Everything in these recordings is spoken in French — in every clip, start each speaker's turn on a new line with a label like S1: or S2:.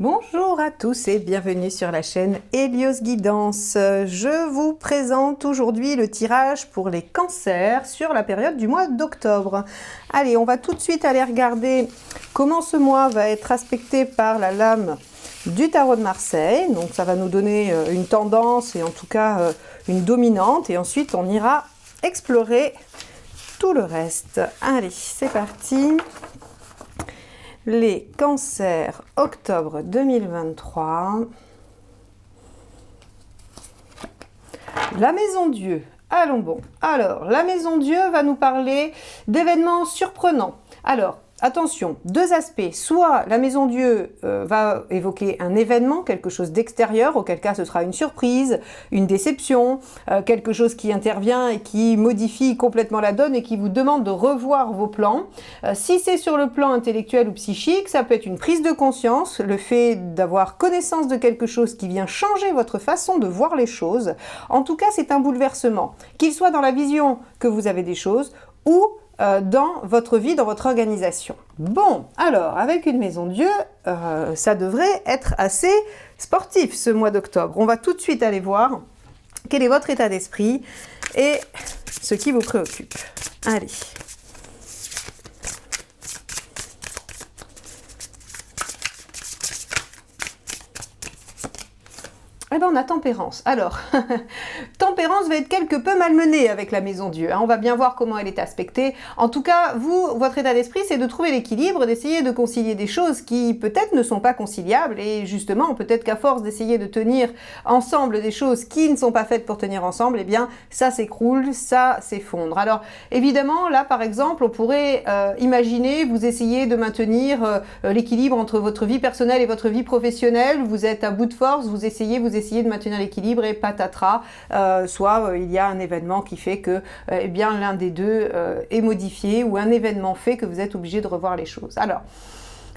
S1: Bonjour à tous et bienvenue sur la chaîne Hélios Guidance. Je vous présente aujourd'hui le tirage pour les cancers sur la période du mois d'octobre. Allez, on va tout de suite aller regarder comment ce mois va être aspecté par la lame du tarot de Marseille. Donc ça va nous donner une tendance et en tout cas une dominante. Et ensuite on ira explorer tout le reste. Allez, c'est parti. Les cancers octobre 2023. La maison Dieu. Allons bon. Alors, la maison Dieu va nous parler d'événements surprenants. Alors, attention, deux aspects. Soit la maison Dieu va évoquer un événement, quelque chose d'extérieur, auquel cas ce sera une surprise, une déception, quelque chose qui intervient et qui modifie complètement la donne et qui vous demande de revoir vos plans. Si c'est sur le plan intellectuel ou psychique, ça peut être une prise de conscience, le fait d'avoir connaissance de quelque chose qui vient changer votre façon de voir les choses. En tout cas, c'est un bouleversement, qu'il soit dans la vision que vous avez des choses ou dans votre vie, dans votre organisation. Bon, alors, avec une maison Dieu, ça devrait être assez sportif ce mois d'octobre. On va tout de suite aller voir quel est votre état d'esprit et ce qui vous préoccupe. Allez. Eh bien, on a Tempérance. Alors, Tempérance va être quelque peu malmenée avec la maison Dieu. On va bien voir comment elle est aspectée. En tout cas, vous, votre état d'esprit, c'est de trouver l'équilibre, d'essayer de concilier des choses qui peut-être ne sont pas conciliables. Et justement, peut-être qu'à force d'essayer de tenir ensemble des choses qui ne sont pas faites pour tenir ensemble, eh bien, ça s'écroule, ça s'effondre. Alors, évidemment, là, par exemple, on pourrait imaginer, vous essayez de maintenir l'équilibre entre votre vie personnelle et votre vie professionnelle. Vous êtes à bout de force, vous essayez de maintenir l'équilibre et patatras, soit il y a un événement qui fait que eh bien l'un des deux est modifié ou un événement fait que vous êtes obligé de revoir les choses. Alors,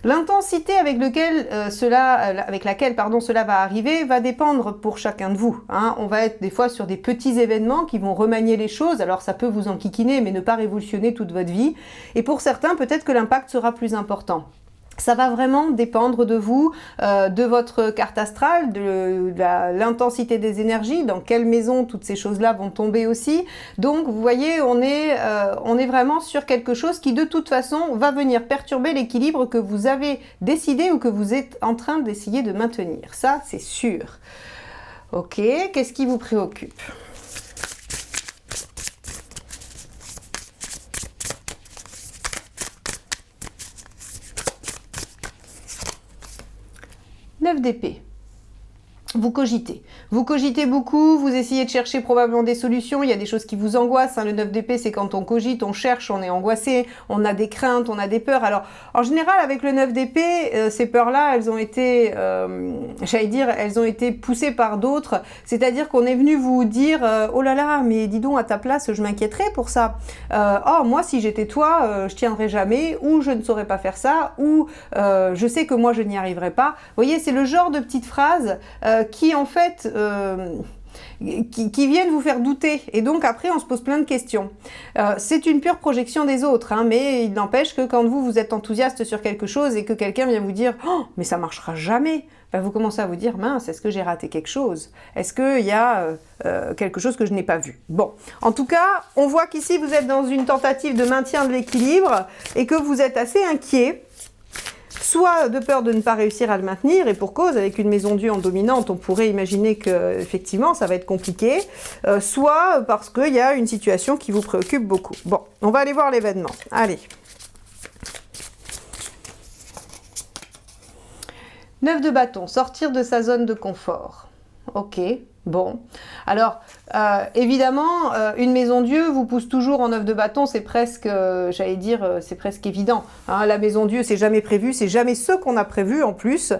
S1: l'intensité avec laquelle cela va arriver va dépendre pour chacun de vous. On va être des fois sur des petits événements qui vont remanier les choses. Alors ça peut vous enquiquiner, mais ne pas révolutionner toute votre vie. Et pour certains, peut-être que l'impact sera plus important. Ça va vraiment dépendre de vous, de votre carte astrale, de l'intensité des énergies, dans quelle maison toutes ces choses-là vont tomber aussi. Donc vous voyez, on est vraiment sur quelque chose qui de toute façon va venir perturber l'équilibre que vous avez décidé ou que vous êtes en train d'essayer de maintenir. Ça, c'est sûr. Ok, qu'est-ce qui vous préoccupe ? Neuf d'épée. Vous cogitez beaucoup, vous essayez de chercher probablement des solutions, il y a des choses qui vous angoissent, le 9 d'épée c'est quand on cogite, on cherche, on est angoissé, on a des craintes, on a des peurs. Alors en général avec le 9 d'épée, ces peurs-là, elles ont été, elles ont été poussées par d'autres, c'est-à-dire qu'on est venu vous dire oh là là, mais dis donc à ta place je m'inquiéterais pour ça, oh moi si j'étais toi, je tiendrais jamais, ou je ne saurais pas faire ça, ou je sais que moi je n'y arriverai pas. Vous voyez, c'est le genre de petites phrases qui en fait qui viennent vous faire douter et donc après on se pose plein de questions. C'est une pure projection des autres, mais il n'empêche que quand vous êtes enthousiaste sur quelque chose et que quelqu'un vient vous dire oh mais ça marchera jamais, vous commencez à vous dire mince, est-ce que j'ai raté quelque chose, est-ce qu'il y a quelque chose que je n'ai pas vu. Bon, en tout cas on voit qu'ici vous êtes dans une tentative de maintien de l'équilibre et que vous êtes assez inquiet, soit de peur de ne pas réussir à le maintenir, et pour cause, avec une maison Dieu en dominante, on pourrait imaginer que effectivement ça va être compliqué, soit parce qu'il y a une situation qui vous préoccupe beaucoup. Bon, on va aller voir l'événement. Allez. 9 de bâton, sortir de sa zone de confort. Ok, Bon, alors évidemment, une maison Dieu vous pousse toujours en 9 de bâton, c'est presque, j'allais dire, c'est presque évident. Hein, la maison Dieu, c'est jamais prévu, c'est jamais ce qu'on a prévu en plus,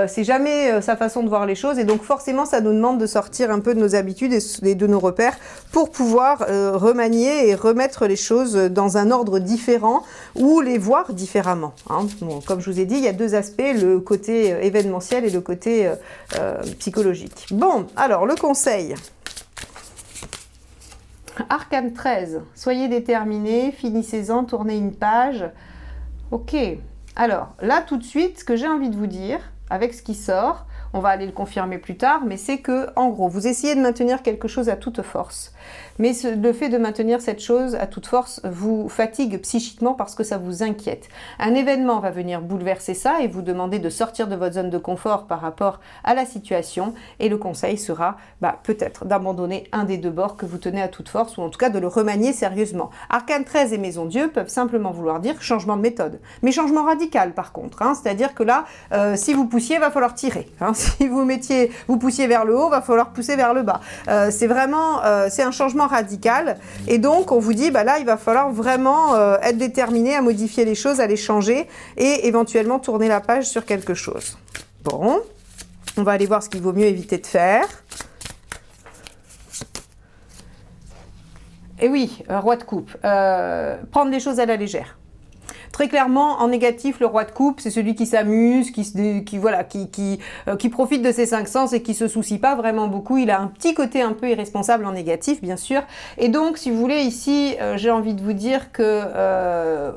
S1: c'est jamais sa façon de voir les choses, et donc forcément ça nous demande de sortir un peu de nos habitudes et de nos repères pour pouvoir remanier et remettre les choses dans un ordre différent ou les voir différemment. Hein. Bon, comme je vous ai dit, il y a deux aspects, le côté événementiel et le côté psychologique. Bon, alors le conseil. Arcane 13, soyez déterminés, finissez-en, tournez une page. Ok, alors là tout de suite, ce que j'ai envie de vous dire, avec ce qui sort, on va aller le confirmer plus tard, mais c'est que, en gros, vous essayez de maintenir quelque chose à toute force. Mais le fait de maintenir cette chose à toute force vous fatigue psychiquement parce que ça vous inquiète. Un événement va venir bouleverser ça et vous demander de sortir de votre zone de confort par rapport à la situation. Et le conseil sera peut-être d'abandonner un des deux bords que vous tenez à toute force, ou en tout cas de le remanier sérieusement. Arcane 13 et Maison Dieu peuvent simplement vouloir dire changement de méthode. Mais changement radical par contre. Hein, c'est-à-dire que là, si vous poussiez, il va falloir tirer. Hein, si vous poussiez vers le haut, il va falloir pousser vers le bas. C'est vraiment c'est un changement radical, et donc on vous dit là il va falloir vraiment être déterminé à modifier les choses, à les changer et éventuellement tourner la page sur quelque chose. Bon, on va aller voir ce qu'il vaut mieux éviter de faire. Et oui, roi de coupe, prendre les choses à la légère. Très clairement, en négatif, le roi de coupe, c'est celui qui s'amuse, qui profite de ses 5 sens et qui se soucie pas vraiment beaucoup. Il a un petit côté un peu irresponsable en négatif, bien sûr. Et donc, si vous voulez, ici, j'ai envie de vous dire que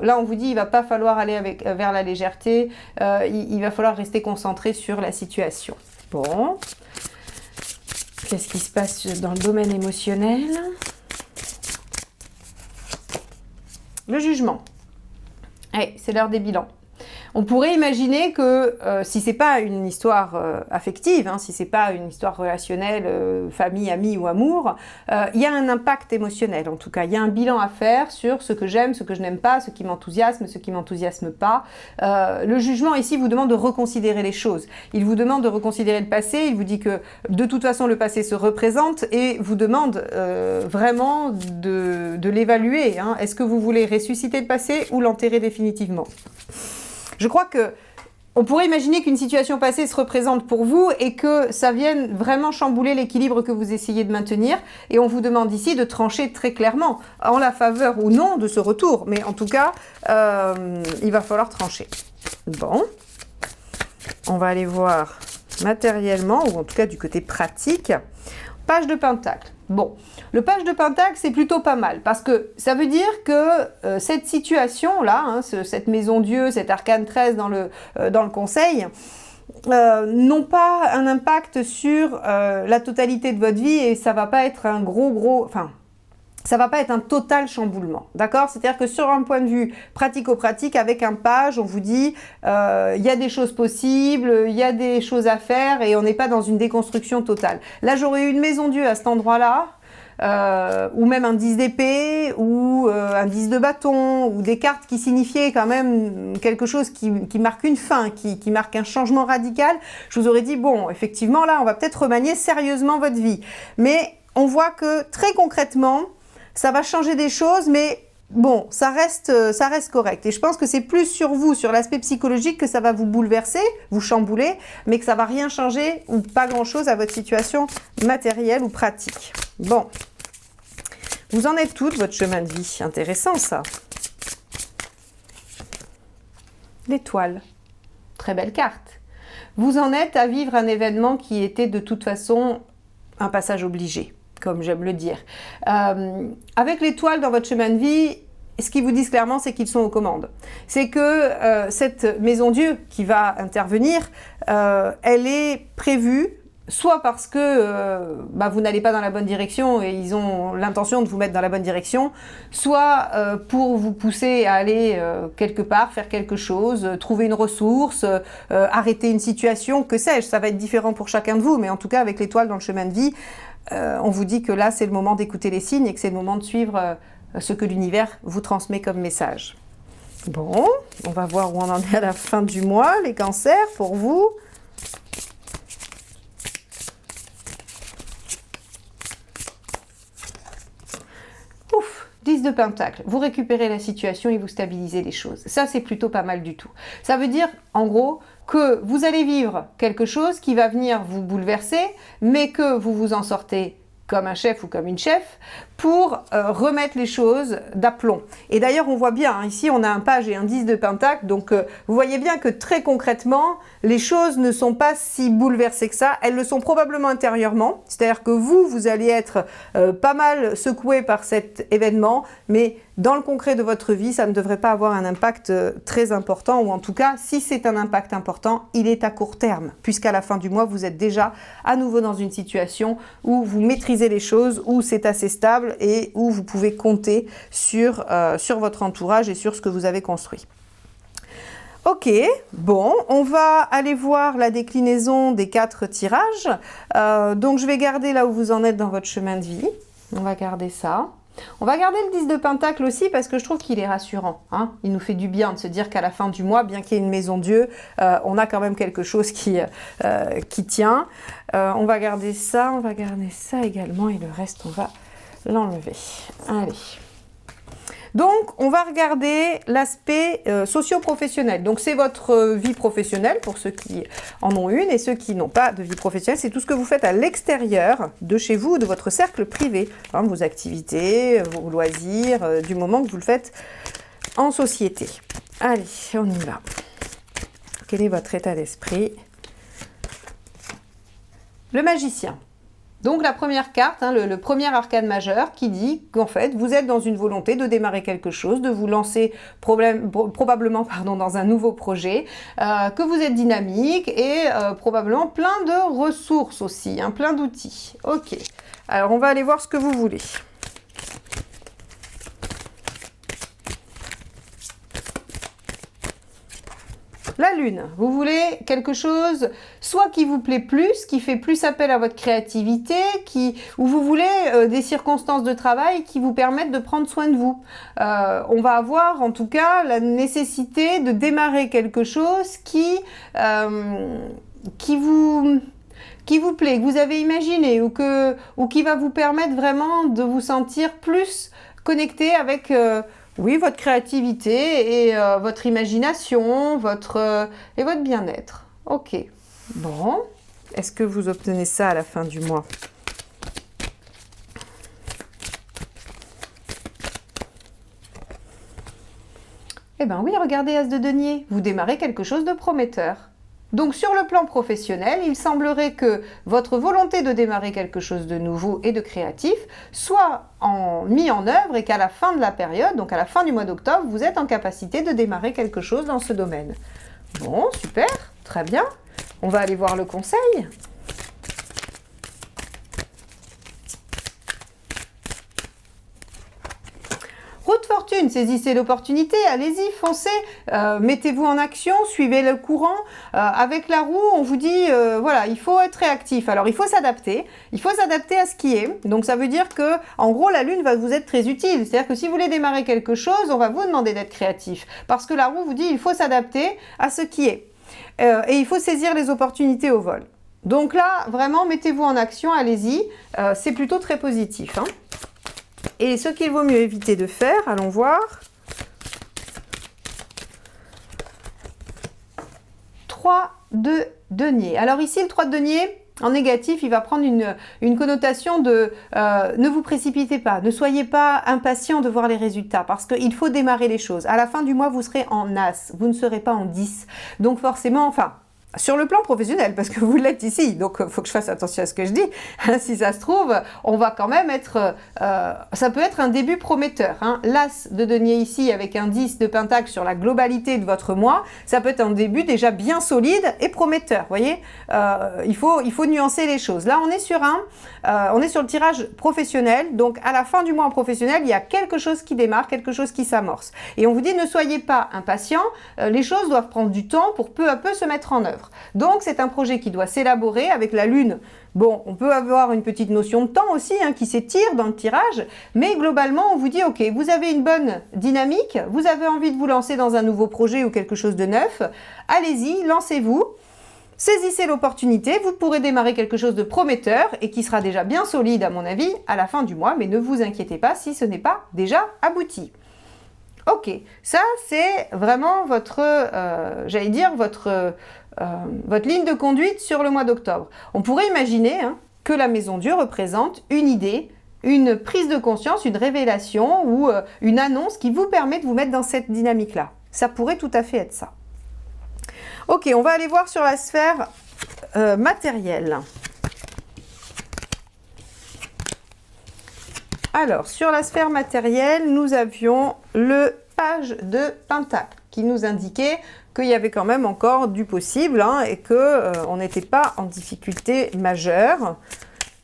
S1: là, on vous dit, il va pas falloir aller vers la légèreté. Il va falloir rester concentré sur la situation. Bon. Qu'est-ce qui se passe dans le domaine émotionnel? Le jugement. Hey, c'est l'heure des bilans. On pourrait imaginer que si c'est pas une histoire affective, hein, si c'est pas une histoire relationnelle, famille, amis ou amour, il y a un impact émotionnel en tout cas. Il y a un bilan à faire sur ce que j'aime, ce que je n'aime pas, ce qui m'enthousiasme, ce qui m'enthousiasme pas. Le jugement ici vous demande de reconsidérer les choses. Il vous demande de reconsidérer le passé. Il vous dit que de toute façon le passé se représente et vous demande vraiment de l'évaluer. Hein. Est-ce que vous voulez ressusciter le passé ou l'enterrer définitivement ? Je crois que on pourrait imaginer qu'une situation passée se représente pour vous et que ça vienne vraiment chambouler l'équilibre que vous essayez de maintenir. Et on vous demande ici de trancher très clairement en la faveur ou non de ce retour. Mais en tout cas, il va falloir trancher. Bon, on va aller voir matériellement, ou en tout cas du côté pratique. Page de Pentacle. Bon, le page de Pentacle, c'est plutôt pas mal, parce que ça veut dire que cette situation-là, hein, cette maison Dieu, cet arcane 13 dans le conseil, n'ont pas un impact sur la totalité de votre vie, et ça va pas être un ça va pas être un total chamboulement, d'accord? C'est-à-dire que sur un point de vue pratico-pratique, avec un page, on vous dit il y a des choses possibles, il y a des choses à faire et on n'est pas dans une déconstruction totale. Là, j'aurais eu une maison Dieu à cet endroit-là, ou même un 10 d'épée, ou un 10 de bâton, ou des cartes qui signifiaient quand même quelque chose qui marque une fin, qui marque un changement radical. Je vous aurais dit, bon, effectivement, là, on va peut-être remanier sérieusement votre vie. Mais on voit que très concrètement, ça va changer des choses, mais bon, ça reste correct. Et je pense que c'est plus sur vous, sur l'aspect psychologique, que ça va vous bouleverser, vous chambouler, mais que ça va rien changer ou pas grand-chose à votre situation matérielle ou pratique. Bon, vous en êtes toutes, votre chemin de vie. Intéressant, ça. L'étoile. Très belle carte. Vous en êtes à vivre un événement qui était de toute façon un passage obligé, comme j'aime le dire. Avec l'étoile dans votre chemin de vie, ce qu'ils vous disent clairement, c'est qu'ils sont aux commandes. C'est que cette maison Dieu qui va intervenir, elle est prévue, soit parce que vous n'allez pas dans la bonne direction et ils ont l'intention de vous mettre dans la bonne direction, soit pour vous pousser à aller quelque part, faire quelque chose, trouver une ressource, arrêter une situation, que sais-je, ça va être différent pour chacun de vous, mais en tout cas avec l'étoile dans le chemin de vie, on vous dit que là, c'est le moment d'écouter les signes et que c'est le moment de suivre ce que l'univers vous transmet comme message. Bon, on va voir où on en est à la fin du mois, les cancers, pour vous. 10 de Pentacle, vous récupérez la situation et vous stabilisez les choses. Ça, c'est plutôt pas mal du tout. Ça veut dire, en gros, que vous allez vivre quelque chose qui va venir vous bouleverser, mais que vous vous en sortez comme un chef ou comme une chef, pour remettre les choses d'aplomb. Et d'ailleurs, on voit bien, hein, ici, on a un page et un 10 de Pentacle, donc vous voyez bien que très concrètement, les choses ne sont pas si bouleversées que ça, elles le sont probablement intérieurement, c'est-à-dire que vous allez être pas mal secoué par cet événement, mais dans le concret de votre vie, ça ne devrait pas avoir un impact très important, ou en tout cas, si c'est un impact important, il est à court terme, puisqu'à la fin du mois, vous êtes déjà à nouveau dans une situation où vous maîtrisez les choses, où c'est assez stable et où vous pouvez compter sur votre entourage et sur ce que vous avez construit. Ok, bon, on va aller voir la déclinaison des 4 tirages. Donc je vais garder là où vous en êtes dans votre chemin de vie. On va garder ça. On va garder le 10 de Pentacle aussi parce que je trouve qu'il est rassurant. Hein. Il nous fait du bien de se dire qu'à la fin du mois, bien qu'il y ait une maison Dieu, on a quand même quelque chose qui tient. On va garder ça également et le reste, on va l'enlever. Allez. Donc, on va regarder l'aspect socio-professionnel. Donc, c'est votre vie professionnelle pour ceux qui en ont une et ceux qui n'ont pas de vie professionnelle. C'est tout ce que vous faites à l'extérieur de chez vous, de votre cercle privé. Hein, vos activités, vos loisirs, du moment que vous le faites en société. Allez, on y va. Quel est votre état d'esprit? Le magicien. Donc la première carte, hein, le premier arcane majeur qui dit qu'en fait vous êtes dans une volonté de démarrer quelque chose, de vous lancer probablement dans un nouveau projet, que vous êtes dynamique et probablement plein de ressources aussi, hein, plein d'outils. Ok, alors on va aller voir ce que vous voulez. La lune, vous voulez quelque chose soit qui vous plaît plus, qui fait plus appel à votre créativité, ou vous voulez des circonstances de travail qui vous permettent de prendre soin de vous. On va avoir en tout cas la nécessité de démarrer quelque chose qui vous plaît, que vous avez imaginé ou qui va vous permettre vraiment de vous sentir plus connecté avec oui, votre créativité et votre imagination, et votre bien-être. Ok. Bon. Est-ce que vous obtenez ça à la fin du mois? Eh bien oui, regardez As de denier. Vous démarrez quelque chose de prometteur. Donc sur le plan professionnel, il semblerait que votre volonté de démarrer quelque chose de nouveau et de créatif soit mis en œuvre et qu'à la fin de la période, donc à la fin du mois d'octobre, vous êtes en capacité de démarrer quelque chose dans ce domaine. Bon, super, très bien. On va aller voir le conseil. Route fortune, saisissez l'opportunité, allez-y, foncez, mettez-vous en action, suivez le courant. Avec la roue, on vous dit, voilà, il faut être réactif. Alors, il faut s'adapter à ce qui est. Donc, ça veut dire que, en gros, la lune va vous être très utile. C'est-à-dire que si vous voulez démarrer quelque chose, on va vous demander d'être créatif. Parce que la roue vous dit, il faut s'adapter à ce qui est. Et il faut saisir les opportunités au vol. Donc là, vraiment, mettez-vous en action, allez-y. C'est plutôt très positif, hein. Et ce qu'il vaut mieux éviter de faire, allons voir. 3 de denier. Alors ici, le 3 de denier, en négatif, il va prendre une connotation de ne vous précipitez pas, ne soyez pas impatient de voir les résultats, parce qu'il faut démarrer les choses. À la fin du mois, vous serez en As, vous ne serez pas en 10. Donc forcément, enfin... Sur le plan professionnel, parce que vous l'êtes ici, donc il faut que je fasse attention à ce que je dis. Si ça se trouve, on va quand même être... ça peut être un début prometteur. Hein. L'As de denier ici, avec un 10 de Pentacle sur la globalité de votre mois, ça peut être un début déjà bien solide et prometteur. Vous voyez, il faut nuancer les choses. Là, on est sur le tirage professionnel. Donc, à la fin du mois en professionnel, il y a quelque chose qui démarre, quelque chose qui s'amorce. Et on vous dit, ne soyez pas impatient. Les choses doivent prendre du temps pour peu à peu se mettre en œuvre. Donc, c'est un projet qui doit s'élaborer avec la lune. Bon, on peut avoir une petite notion de temps aussi qui s'étire dans le tirage, mais globalement, on vous dit, ok, vous avez une bonne dynamique, vous avez envie de vous lancer dans un nouveau projet ou quelque chose de neuf, allez-y, lancez-vous. saisissez l'opportunité, vous pourrez démarrer quelque chose de prometteur et qui sera déjà bien solide à mon avis à la fin du mois, mais ne vous inquiétez pas si ce n'est pas déjà abouti. Ok, ça c'est vraiment votre, j'allais dire, votre ligne de conduite sur le mois d'octobre. On pourrait imaginer que la Maison Dieu représente une idée, une prise de conscience, une révélation ou une annonce qui vous permet de vous mettre dans cette dynamique-là. Ça pourrait tout à fait être ça. Ok, on va aller voir sur la sphère matérielle. Alors, sur la sphère matérielle, nous avions le page de Pentacle qui nous indiquait qu'il y avait quand même encore du possible et qu'on n'était pas en difficulté majeure.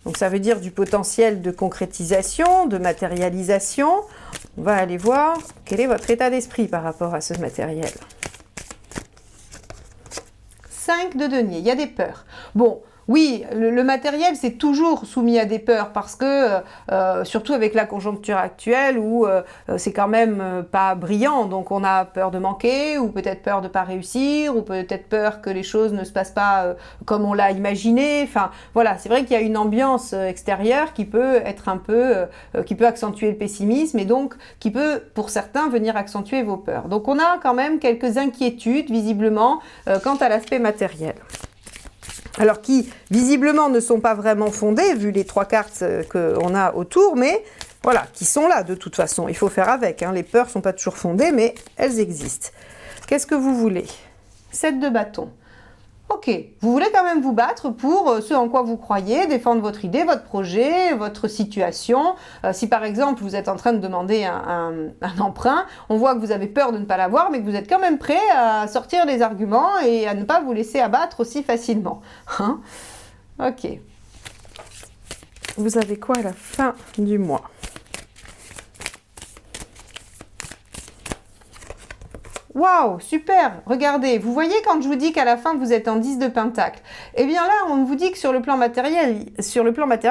S1: Donc ça veut dire du potentiel de concrétisation, de matérialisation. On va aller voir quel est votre état d'esprit par rapport à ce matériel. 5 de denier, il y a des peurs. Bon, oui, le matériel, c'est toujours soumis à des peurs parce que, surtout avec la conjoncture actuelle où c'est quand même pas brillant, donc on a peur de manquer ou peut-être peur de pas réussir ou peut-être peur que les choses ne se passent pas comme on l'a imaginé. Enfin, voilà, c'est vrai qu'il y a une ambiance extérieure qui peut être un peu, qui peut accentuer le pessimisme et donc qui peut, pour certains, venir accentuer vos peurs. Donc on a quand même quelques inquiétudes, visiblement, quant à l'aspect matériel. Alors qui visiblement ne sont pas vraiment fondées vu les 3 cartes qu'on a autour, mais voilà, qui sont là de toute façon, il faut faire avec, les peurs ne sont pas toujours fondées, mais elles existent. Qu'est-ce que vous voulez? 7 de bâton. Ok, vous voulez quand même vous battre pour ce en quoi vous croyez, défendre votre idée, votre projet, votre situation. Si par exemple vous êtes en train de demander un emprunt, on voit que vous avez peur de ne pas l'avoir, mais que vous êtes quand même prêt à sortir les arguments et à ne pas vous laisser abattre aussi facilement. Ok. Vous avez quoi à la fin du mois? Waouh, super! Regardez, vous voyez quand je vous dis qu'à la fin vous êtes en 10 de Pentacle. Eh bien là, on vous dit que sur le plan matériel,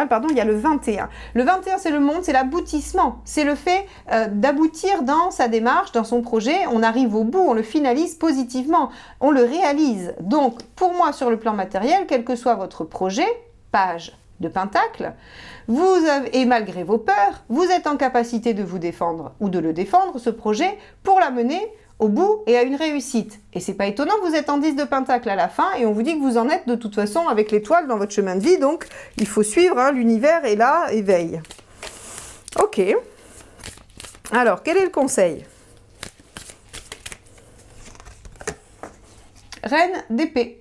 S1: pardon, il y a le 21. Le 21, c'est le monde, c'est l'aboutissement. C'est le fait d'aboutir dans sa démarche, dans son projet. On arrive au bout, on le finalise positivement, on le réalise. Donc, pour moi, sur le plan matériel, quel que soit votre projet, page de Pentacle, et malgré vos peurs, vous êtes en capacité de vous défendre ou de le défendre, ce projet, pour l'amener au bout et à une réussite. Et c'est pas étonnant, vous êtes en 10 de Pentacle à la fin et on vous dit que vous en êtes de toute façon avec l'étoile dans votre chemin de vie, donc il faut suivre, l'univers est là et veille. Ok. Alors, quel est le conseil? Reine d'épée.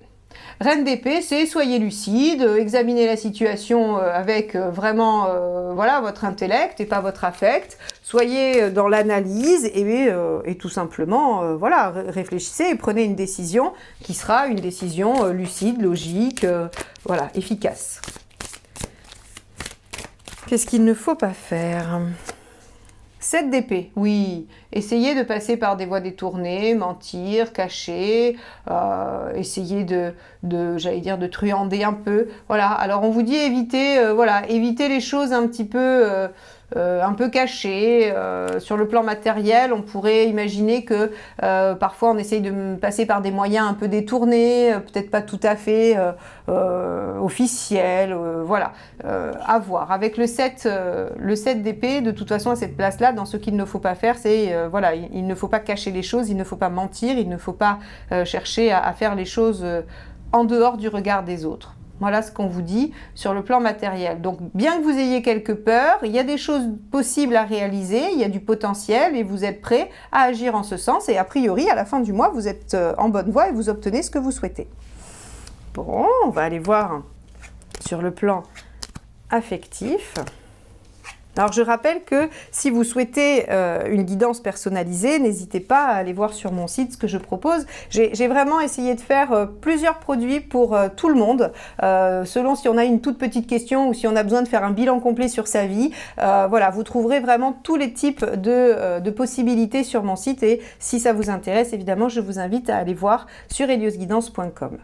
S1: Reine d'épée, c'est soyez lucide, examinez la situation avec vraiment voilà, votre intellect et pas votre affect. Soyez dans l'analyse et tout simplement voilà, réfléchissez et prenez une décision qui sera une décision lucide, logique, voilà, efficace. Qu'est-ce qu'il ne faut pas faire? 7 d'épée, oui, essayez de passer par des voies détournées, mentir, cacher, essayer j'allais dire, de truander un peu. Voilà, alors on vous dit évitez les choses un petit peu cachées. Sur le plan matériel, on pourrait imaginer que parfois on essaye de passer par des moyens un peu détournés, peut-être pas tout à fait officiels, voilà, à voir. Avec le 7 d'épée, de toute façon à cette place-là, dans ce qu'il ne faut pas faire, c'est voilà, il ne faut pas cacher les choses, il ne faut pas mentir, il ne faut pas chercher à faire les choses en dehors du regard des autres. Voilà ce qu'on vous dit sur le plan matériel. Donc, bien que vous ayez quelques peurs, il y a des choses possibles à réaliser, il y a du potentiel et vous êtes prêt à agir en ce sens. Et a priori, à la fin du mois, vous êtes en bonne voie et vous obtenez ce que vous souhaitez. Bon, on va aller voir sur le plan affectif. Alors, je rappelle que si vous souhaitez une guidance personnalisée, n'hésitez pas à aller voir sur mon site ce que je propose. J'ai vraiment essayé de faire plusieurs produits pour tout le monde, selon si on a une toute petite question ou si on a besoin de faire un bilan complet sur sa vie. Voilà, vous trouverez vraiment tous les types de possibilités sur mon site et si ça vous intéresse, évidemment, je vous invite à aller voir sur heliosguidance.com.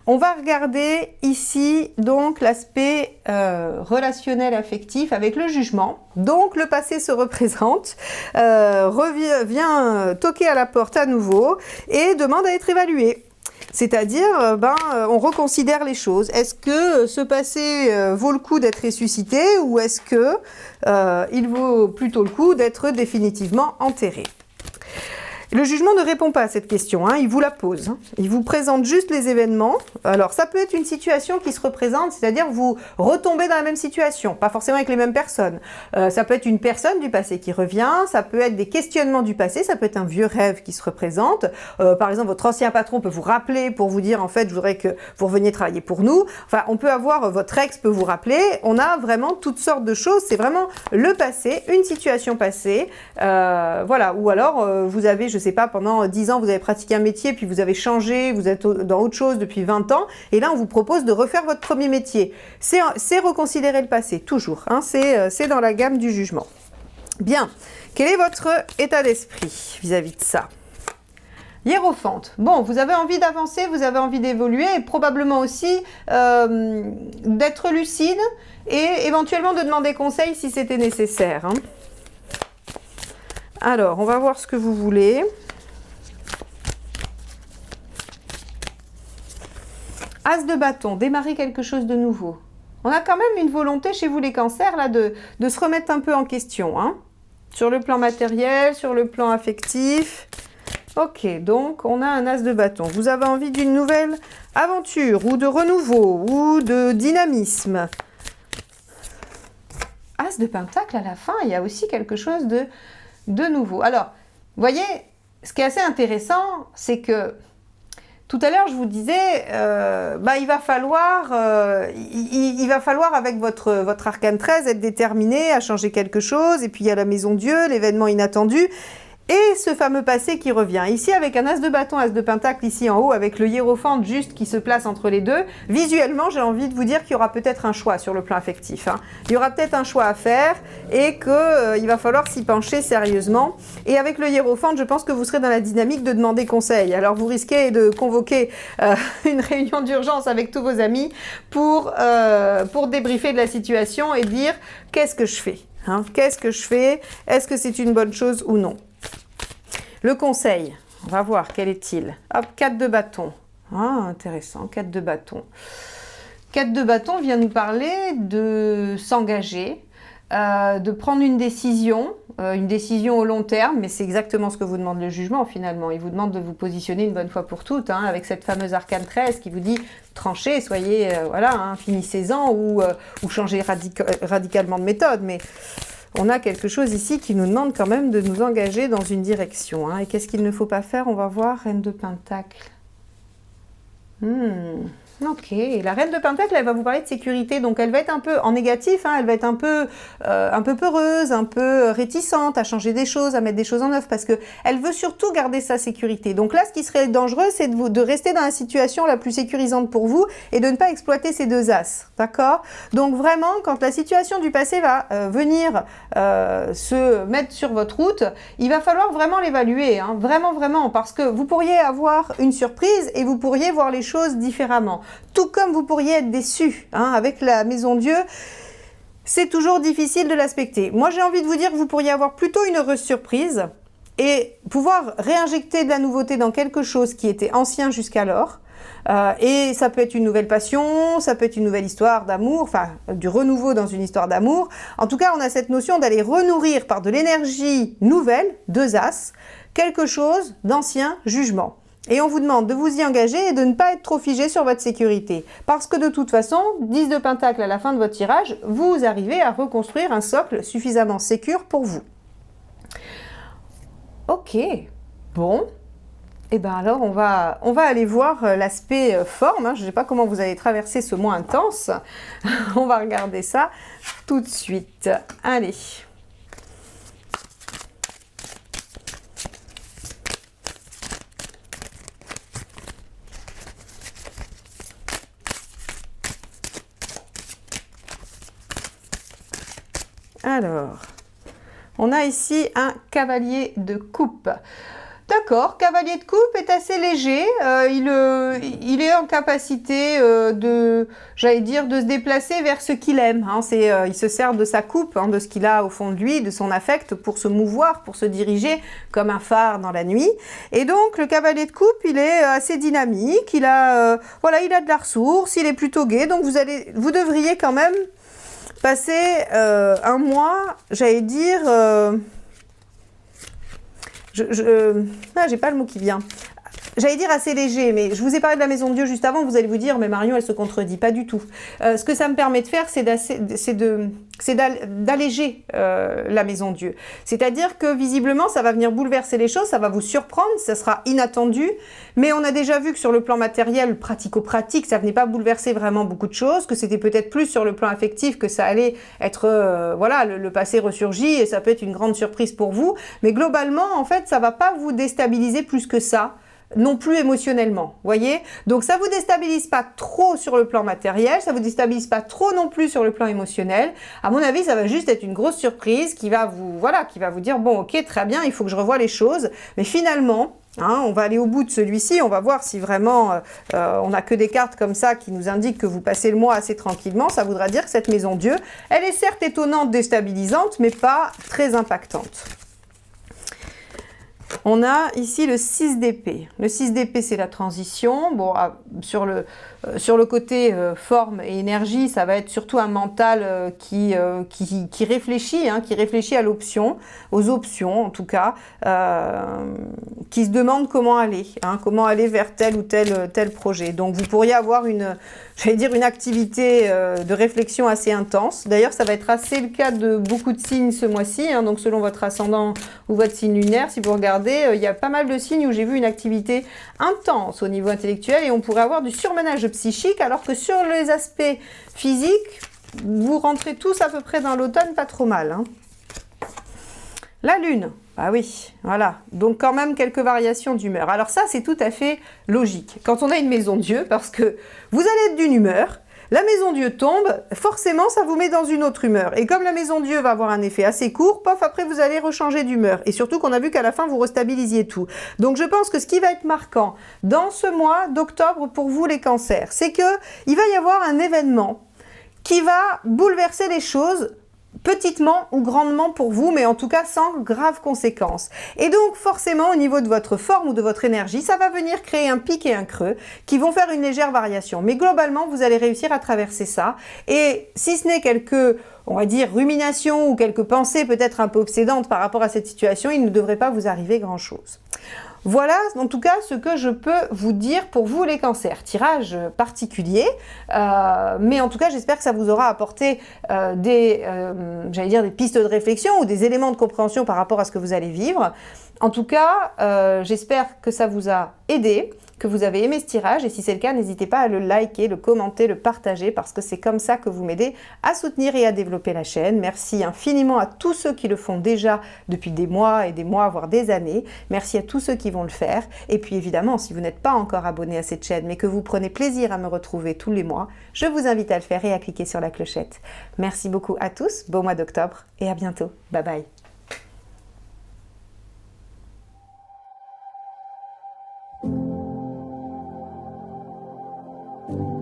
S1: On va regarder ici donc l'aspect relationnel affectif avec le jugement. Donc le passé se représente, vient toquer à la porte à nouveau et demande à être évalué. C'est-à-dire, on reconsidère les choses. Est-ce que ce passé vaut le coup d'être ressuscité ou est-ce que il vaut plutôt le coup d'être définitivement enterré? Le jugement ne répond pas à cette question, hein, il vous la pose. Hein. Il vous présente juste les événements. Alors, ça peut être une situation qui se représente, c'est-à-dire vous retombez dans la même situation, pas forcément avec les mêmes personnes. Ça peut être une personne du passé qui revient, ça peut être des questionnements du passé, ça peut être un vieux rêve qui se représente. Par exemple, votre ancien patron peut vous rappeler pour vous dire, en fait, je voudrais que vous reveniez travailler pour nous. Enfin, on peut avoir, votre ex peut vous rappeler. On a vraiment toutes sortes de choses. C'est vraiment le passé, une situation passée. Voilà. Ou alors, vous avez, je sais pas, pendant 10 ans, vous avez pratiqué un métier, puis vous avez changé, vous êtes dans autre chose depuis 20 ans, et là, on vous propose de refaire votre premier métier. C'est reconsidérer le passé, toujours. Hein, c'est dans la gamme du jugement. Bien. Quel est votre état d'esprit vis-à-vis de ça? Hiérophante. Bon, vous avez envie d'avancer, vous avez envie d'évoluer, et probablement aussi d'être lucide, et éventuellement de demander conseil si c'était nécessaire. Hein. Alors, on va voir ce que vous voulez. As de bâton, démarrer quelque chose de nouveau. On a quand même une volonté chez vous les cancers là, de se remettre un peu en question. Hein, sur le plan matériel, sur le plan affectif. Ok, donc on a un as de bâton. Vous avez envie d'une nouvelle aventure ou de renouveau ou de dynamisme. As de pentacle à la fin, il y a aussi quelque chose de nouveau. Alors, vous voyez, ce qui est assez intéressant, c'est que tout à l'heure, je vous disais, il va falloir avec votre arcane 13 être déterminé à changer quelque chose. Et puis il y a la maison Dieu, l'événement inattendu. Et ce fameux passé qui revient. Ici, avec un as de bâton, as de pentacle, ici en haut, avec le hiérophante juste qui se place entre les deux, visuellement, j'ai envie de vous dire qu'il y aura peut-être un choix sur le plan affectif. Hein. Il y aura peut-être un choix à faire et qu'il va falloir s'y pencher sérieusement. Et avec le hiérophante, je pense que vous serez dans la dynamique de demander conseil. Alors, vous risquez de convoquer une réunion d'urgence avec tous vos amis pour débriefer de la situation et dire « qu'est-ce que je fais hein? Qu'est-ce que je fais? Est-ce que c'est une bonne chose ou non ?» Le conseil, on va voir, quel est-il? Hop, 4 de bâton. Ah, intéressant, 4 de bâton. 4 de bâton vient nous parler de s'engager, de prendre une décision au long terme, mais c'est exactement ce que vous demande le jugement finalement. Il vous demande de vous positionner une bonne fois pour toutes, hein, avec cette fameuse arcane 13 qui vous dit tranchez, soyez, finissez-en ou changez radicalement de méthode. Mais on a quelque chose ici qui nous demande quand même de nous engager dans une direction. Hein. Et qu'est-ce qu'il ne faut pas faire? On va voir, Reine de Pentacle. Ok, la Reine de Pentacle, elle va vous parler de sécurité, donc elle va être un peu en négatif, hein, elle va être un peu peureuse, un peu réticente à changer des choses, à mettre des choses en œuvre, parce que elle veut surtout garder sa sécurité. Donc là, ce qui serait dangereux, c'est de rester dans la situation la plus sécurisante pour vous et de ne pas exploiter ces deux as, d'accord? Donc vraiment, quand la situation du passé va venir se mettre sur votre route, il va falloir vraiment l'évaluer, hein, vraiment, parce que vous pourriez avoir une surprise et vous pourriez voir les choses différemment. Tout comme vous pourriez être déçu hein, avec la maison Dieu, c'est toujours difficile de l'aspecter. Moi, j'ai envie de vous dire que vous pourriez avoir plutôt une heureuse surprise et pouvoir réinjecter de la nouveauté dans quelque chose qui était ancien jusqu'alors. Et ça peut être une nouvelle passion, ça peut être une nouvelle histoire d'amour, enfin du renouveau dans une histoire d'amour. En tout cas, on a cette notion d'aller renourrir par de l'énergie nouvelle, deux as, quelque chose d'ancien jugement. Et on vous demande de vous y engager et de ne pas être trop figé sur votre sécurité. Parce que de toute façon, 10 de pentacle à la fin de votre tirage, vous arrivez à reconstruire un socle suffisamment sécure pour vous. Ok, bon. Et bien alors, on va aller voir l'aspect forme. Hein. Je ne sais pas comment vous allez traverser ce mois intense. On va regarder ça tout de suite. Allez. Alors, on a ici un cavalier de coupe. D'accord, cavalier de coupe est assez léger, il est en capacité j'allais dire, de se déplacer vers ce qu'il aime. Hein. Il se sert de sa coupe, hein, de ce qu'il a au fond de lui, de son affect pour se mouvoir, pour se diriger comme un phare dans la nuit. Et donc le cavalier de coupe, il est assez dynamique, voilà, il a de la ressource, il est plutôt gai, donc vous devriez quand même passer un mois, j'allais dire... j'ai pas le mot qui vient. J'allais dire assez léger, mais je vous ai parlé de la Maison de Dieu juste avant, vous allez vous dire, mais Marion, elle se contredit. Pas du tout. Ce que ça me permet de faire, c'est d'alléger la Maison de Dieu. C'est-à-dire que visiblement, ça va venir bouleverser les choses, ça va vous surprendre, ça sera inattendu, mais on a déjà vu que sur le plan matériel, pratico-pratique, ça venait pas bouleverser vraiment beaucoup de choses, que c'était peut-être plus sur le plan affectif que ça allait être, voilà, le passé ressurgit et ça peut être une grande surprise pour vous, mais globalement, en fait, ça va pas vous déstabiliser plus que ça, non plus émotionnellement, voyez. Donc ça vous déstabilise pas trop sur le plan matériel, ça vous déstabilise pas trop non plus sur le plan émotionnel. À mon avis, ça va juste être une grosse surprise qui va vous dire bon, ok, très bien, il faut que je revoie les choses, mais finalement, hein, on va aller au bout de celui-ci, on va voir si vraiment on n'a que des cartes comme ça qui nous indiquent que vous passez le mois assez tranquillement. Ça voudra dire que cette Maison Dieu, elle est certes étonnante, déstabilisante, mais pas très impactante. On a ici le 6 d'épée. Le 6 d'épée, c'est la transition. Bon, sur le côté forme et énergie, ça va être surtout un mental qui réfléchit, hein, qui réfléchit à l'option, aux options en tout cas, qui se demande comment aller vers tel ou tel projet. Donc vous pourriez avoir j'allais dire une activité de réflexion assez intense. D'ailleurs, ça va être assez le cas de beaucoup de signes ce mois-ci, hein, donc selon votre ascendant ou votre signe lunaire, si vous regardez, il y a pas mal de signes où j'ai vu une activité intense au niveau intellectuel et on pourrait avoir du surmenage psychique, alors que sur les aspects physiques, vous rentrez tous à peu près dans l'automne, pas trop mal. Hein. La lune, ah oui, voilà, donc quand même quelques variations d'humeur. Alors ça, c'est tout à fait logique quand on a une Maison Dieu, parce que vous allez être d'une humeur, la Maison Dieu tombe, forcément ça vous met dans une autre humeur. Et comme la Maison Dieu va avoir un effet assez court, pof, après vous allez rechanger d'humeur. Et surtout qu'on a vu qu'à la fin vous restabilisiez tout. Donc je pense que ce qui va être marquant dans ce mois d'octobre pour vous les cancers, c'est que il va y avoir un événement qui va bouleverser les choses petitement ou grandement pour vous, mais en tout cas sans graves conséquences. Et donc forcément au niveau de votre forme ou de votre énergie, ça va venir créer un pic et un creux qui vont faire une légère variation. Mais globalement, vous allez réussir à traverser ça. Et si ce n'est quelques, on va dire, ruminations ou quelques pensées peut-être un peu obsédantes par rapport à cette situation, il ne devrait pas vous arriver grand-chose. Voilà en tout cas ce que je peux vous dire pour vous les cancers. Tirage particulier, mais en tout cas j'espère que ça vous aura apporté j'allais dire des pistes de réflexion ou des éléments de compréhension par rapport à ce que vous allez vivre. En tout cas, j'espère que ça vous a aidé, que vous avez aimé ce tirage, et si c'est le cas, n'hésitez pas à le liker, le commenter, le partager, parce que c'est comme ça que vous m'aidez à soutenir et à développer la chaîne. Merci infiniment à tous ceux qui le font déjà depuis des mois et des mois, voire des années. Merci à tous ceux qui vont le faire. Et puis évidemment, si vous n'êtes pas encore abonné à cette chaîne, mais que vous prenez plaisir à me retrouver tous les mois, je vous invite à le faire et à cliquer sur la clochette. Merci beaucoup à tous, beau mois d'octobre, et à bientôt. Bye bye.
S2: Thank you.